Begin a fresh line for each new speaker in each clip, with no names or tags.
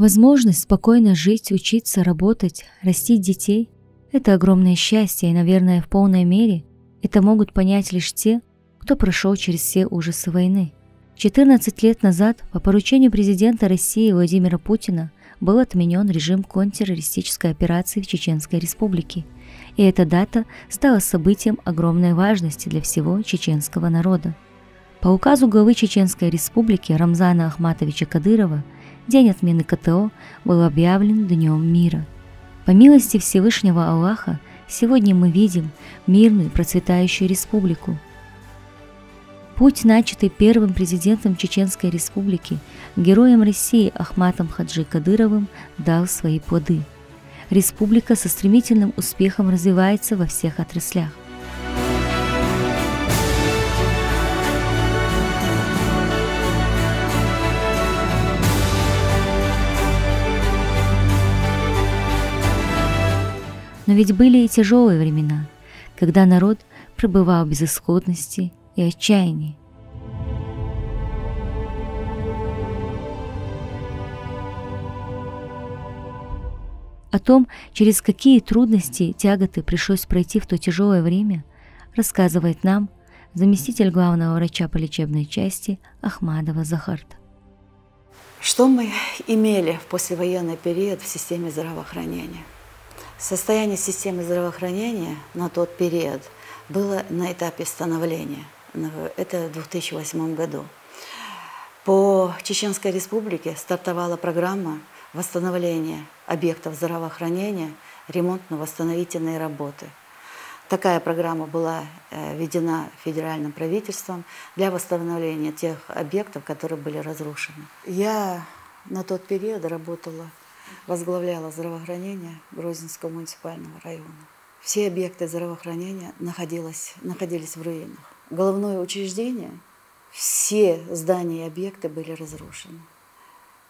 Возможность спокойно жить, учиться, работать, растить детей – это огромное счастье, и, наверное, в полной мере это могут понять лишь те, кто прошел через все ужасы войны. 14 лет назад по поручению президента России Владимира Путина был отменен режим контртеррористической операции в Чеченской Республике, и эта дата стала событием огромной важности для всего чеченского народа. По указу главы Чеченской Республики Рамзана Ахматовича Кадырова день отмены КТО был объявлен Днем мира. По милости Всевышнего Аллаха, сегодня мы видим мирную процветающую республику. Путь, начатый первым президентом Чеченской Республики, героем России Ахматом Хаджи Кадыровым, дал свои плоды. Республика со стремительным успехом развивается во всех отраслях. Но ведь были и тяжелые времена, когда народ пребывал в безысходности и отчаянии. О том, через какие трудности и тяготы пришлось пройти в то тяжелое время, рассказывает нам заместитель главного врача по лечебной части Ахмадова Захарт.
Что мы имели в послевоенный период в системе здравоохранения? Состояние системы здравоохранения на тот период было на этапе становления. Это в 2008 году. По Чеченской Республике стартовала программа восстановления объектов здравоохранения, ремонтно-восстановительные работы. Такая программа была введена федеральным правительством для восстановления тех объектов, которые были разрушены. Я на тот период возглавляла здравоохранение Грозненского муниципального района. Все объекты здравоохранения находились в руинах. Головное учреждение, все здания и объекты были разрушены.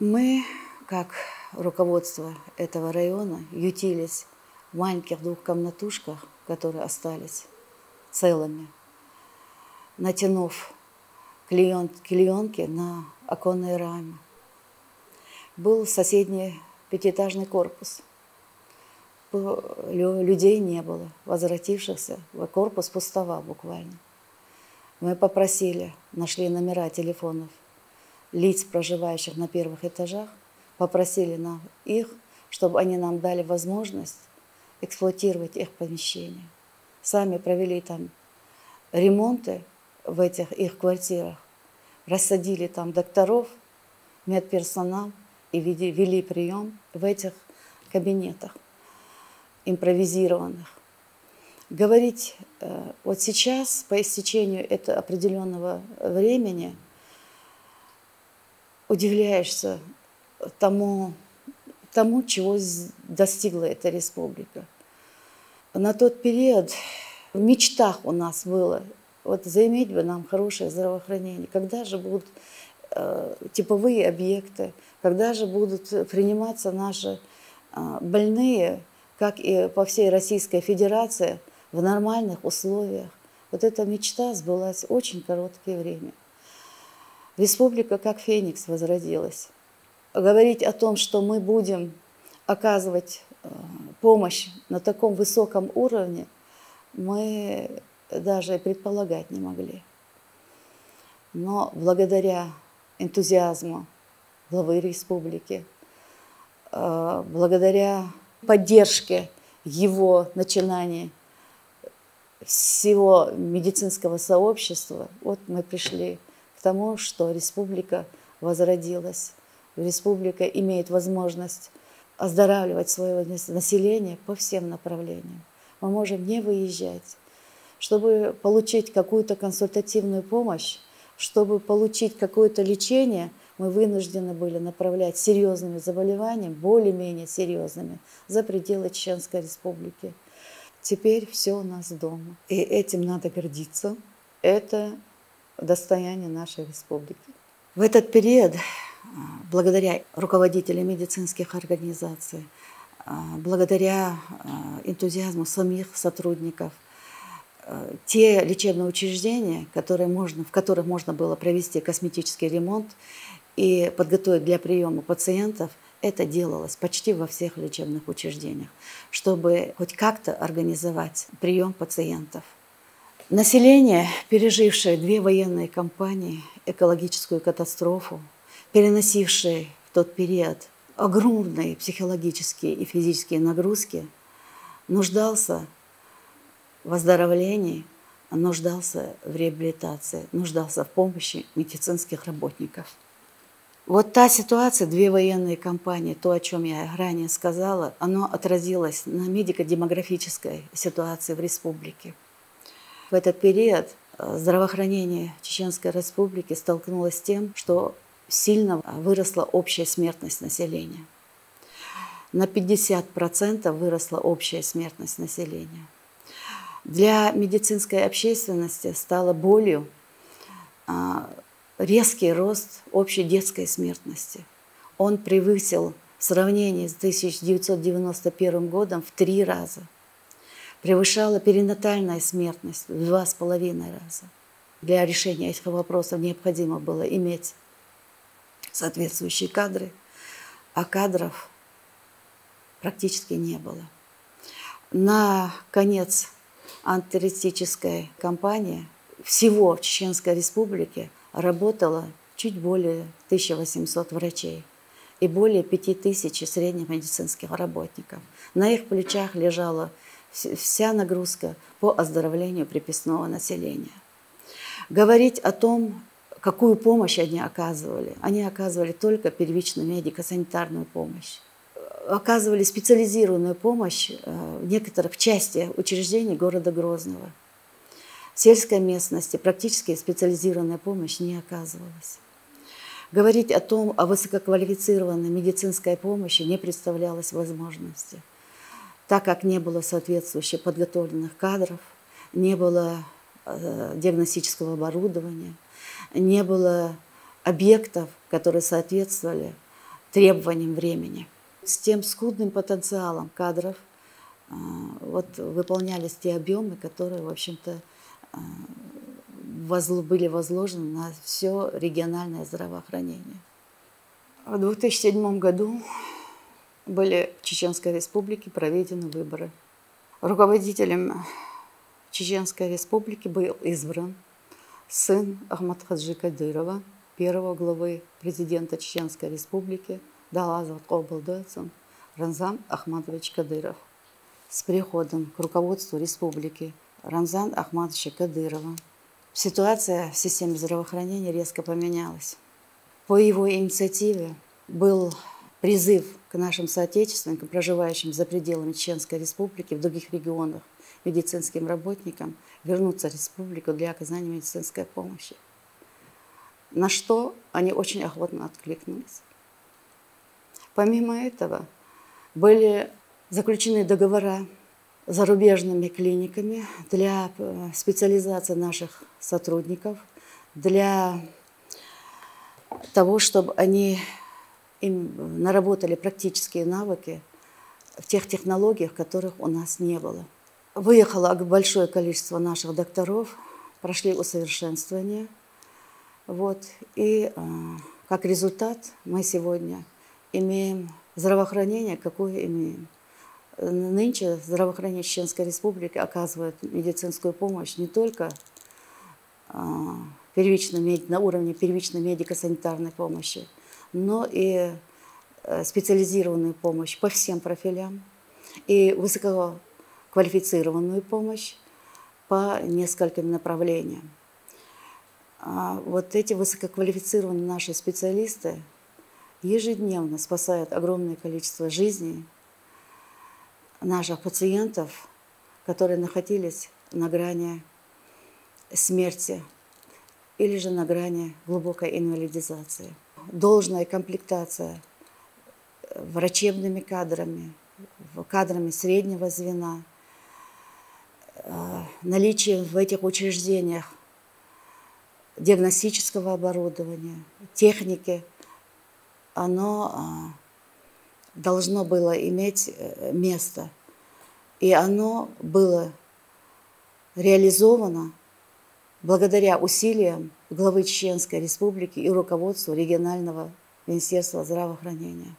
Мы, как руководство этого района, ютились в маленьких двухкомнатушках, которые остались целыми, натянув клеенки на оконные рамы. Был соседний пятиэтажный корпус. Людей не было, возвратившихся. Корпус пустовал буквально. Мы попросили, нашли номера телефонов лиц, проживающих на первых этажах, попросили их, чтобы они нам дали возможность эксплуатировать их помещения. Сами провели там ремонты в этих их квартирах, рассадили там докторов, медперсонал, и вели прием в этих кабинетах импровизированных. Говорить вот сейчас, по истечению этого определенного времени, удивляешься тому, чего достигла эта республика. На тот период в мечтах у нас было, вот заиметь бы нам хорошее здравоохранение, когда же будут типовые объекты, когда же будут приниматься наши больные, как и по всей Российской Федерации, в нормальных условиях. Вот эта мечта сбылась в очень короткое время. Республика как феникс возродилась. Говорить о том, что мы будем оказывать помощь на таком высоком уровне, мы даже и предполагать не могли. Но благодаря энтузиазму главы республики, благодаря поддержке его начинаний, всего медицинского сообщества, вот мы пришли к тому, что республика возродилась. Республика имеет возможность оздоравливать свое население по всем направлениям. Мы можем не выезжать. Чтобы получить какую-то консультативную помощь, чтобы получить какое-то лечение, мы вынуждены были направлять серьезными заболеваниями, более-менее серьезными, за пределы Чеченской Республики. Теперь все у нас дома. И этим надо гордиться. Это достояние нашей республики. В этот период, благодаря руководителям медицинских организаций, благодаря энтузиазму самих сотрудников, те лечебные учреждения, в которых можно было провести косметический ремонт и подготовить для приема пациентов, Это делалось почти во всех лечебных учреждениях, чтобы хоть как-то организовать прием пациентов. Население, пережившее 2 военные кампании, экологическую катастрофу, переносившее в тот период огромные психологические и физические нагрузки, нуждался в выздоровлении, нуждался в реабилитации, нуждался в помощи медицинских работников. Вот та ситуация, 2 военные кампании, то, о чем я ранее сказала, оно отразилось на медико-демографической ситуации в республике. В этот период здравоохранение Чеченской Республики столкнулось с тем, что сильно выросла общая смертность населения. На 50% выросла общая смертность населения. Для медицинской общественности стало болью резкий рост общей детской смертности. Он превысил в сравнении с 1991 годом в 3 раза. Превышала перинатальная смертность в 2,5 раза. Для решения этих вопросов необходимо было иметь соответствующие кадры, а кадров практически не было. На конец антитеррористической кампании всего в Чеченской Республике работало чуть более 1800 врачей и более 5000 средних медицинских работников. На их плечах лежала вся нагрузка по оздоровлению приписного населения. Говорить о том, какую помощь они оказывали только первичную медико-санитарную помощь. Оказывали специализированную помощь в некоторых части учреждений города Грозного. В сельской местности практически специализированная помощь не оказывалась. Говорить о высококвалифицированной медицинской помощи не представлялось возможности, так как не было соответствующих подготовленных кадров, не было диагностического оборудования, не было объектов, которые соответствовали требованиям времени. С тем скудным потенциалом кадров выполнялись те объемы, которые, в общем-то, были возложены на все региональное здравоохранение. В 2007 году были в Чеченской Республике проведены выборы. Руководителем Чеченской Республики был избран сын Ахмадхаджи Кадырова, первого главы президента Чеченской Республики, Далазов Обалдойцем Рамзан Ахматович Кадыров. С приходом к руководству республики Рамзана Ахматовича Кадырова ситуация в системе здравоохранения резко поменялась. По его инициативе был призыв к нашим соотечественникам, проживающим за пределами Чеченской Республики, в других регионах, медицинским работникам, вернуться в республику для оказания медицинской помощи. На что они очень охотно откликнулись. Помимо этого, были заключены договора с зарубежными клиниками для специализации наших сотрудников, для того, чтобы они наработали практические навыки в тех технологиях, которых у нас не было. Выехало большое количество наших докторов, прошли усовершенствование. И как результат мы сегодня имеем здравоохранение, какое имеем. Нынче здравоохранение Чеченской Республики оказывает медицинскую помощь не только на уровне первичной медико-санитарной помощи, но и специализированную помощь по всем профилям и высококвалифицированную помощь по нескольким направлениям. Эти высококвалифицированные наши специалисты ежедневно спасают огромное количество жизней наших пациентов, которые находились на грани смерти или же на грани глубокой инвалидизации. Должная комплектация врачебными кадрами, кадрами среднего звена, наличие в этих учреждениях диагностического оборудования, техники, оно должно было иметь место. И оно было реализовано благодаря усилиям главы Чеченской Республики и руководству регионального министерства здравоохранения.